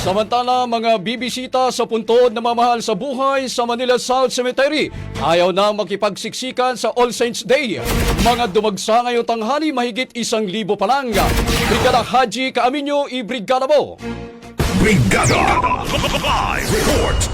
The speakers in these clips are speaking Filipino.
Samantala, mga bibisita sa puntod na mamahal sa buhay sa Manila South Cemetery ayaw na makipagsiksikan sa All Saints Day. Mga dumagsa ngayong tanghali mahigit 1,000 pa lang. Brigada Haji Kaaminyo, i-brigada mo! Brigada Live Report.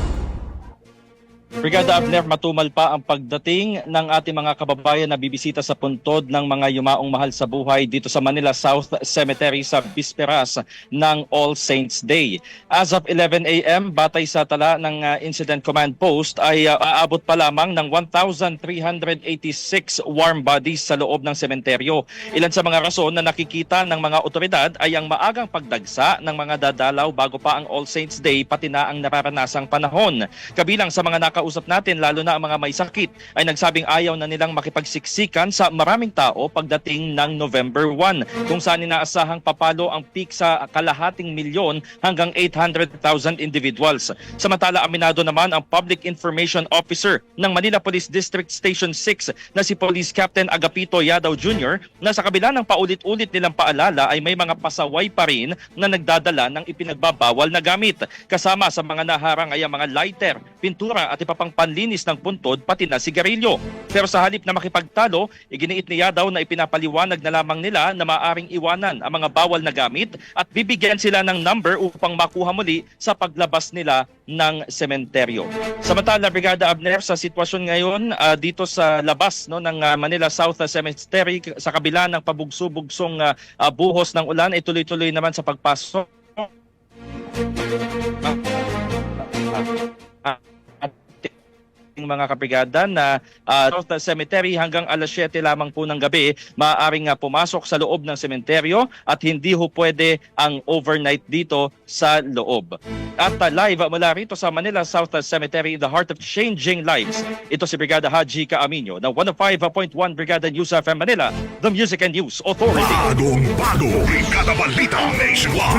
Brigada Abner, matumal pa ang pagdating ng ating mga kababayan na bibisita sa puntod ng mga yumaong mahal sa buhay dito sa Manila South Cemetery sa bisperas ng All Saints Day. As of 11 a.m., batay sa tala ng Incident Command Post ay aabot pa lamang ng 1,386 warm bodies sa loob ng sementeryo. Ilan sa mga rason na nakikita ng mga otoridad ay ang maagang pagdagsa ng mga dadalaw bago pa ang All Saints Day pati na ang nararanasang panahon. Kabilang sa mga nakausap natin, lalo na ang mga may sakit, ay nagsabing ayaw na nilang makipagsiksikan sa maraming tao pagdating ng November 1, kung saan inaasahang papalo ang peak sa 250,000 hanggang 800,000 individuals. Samantala, aminado naman ang Public Information Officer ng Manila Police District Station 6 na si Police Captain Agapito Yadaw Jr. na sa kabila ng paulit-ulit nilang paalala ay may mga pasaway pa rin na nagdadala ng ipinagbabawal na gamit. Kasama sa mga naharang ay ang mga lighter, pintura at pang panlinis ng puntod pati na sigarilyo. Pero sa halip na makipagtalo, iginiit ni Yadaw na ipinapaliwanag na lamang nila na maaaring iwanan ang mga bawal na gamit at bibigyan sila ng number upang makuha muli sa paglabas nila ng sementeryo. Samantala, Brigada Abner, sa sitwasyon ngayon dito sa labas ng Manila South Cemetery sa kabila ng pabugso-bugsong buhos ng ulan ay tuloy-tuloy naman sa pagpasok mga kabrigada na South Cemetery hanggang alas 7 lamang po ng gabi maaaring pumasok sa loob ng sementeryo at hindi ho pwede ang overnight dito sa loob. At live mula rito sa Manila South Cemetery in the heart of changing lives, ito si Brigada Haji Kaaminyo ng 105.1 Brigada News FM Manila, the Music and News Authority. Bagong Brigada Balita Nationwide.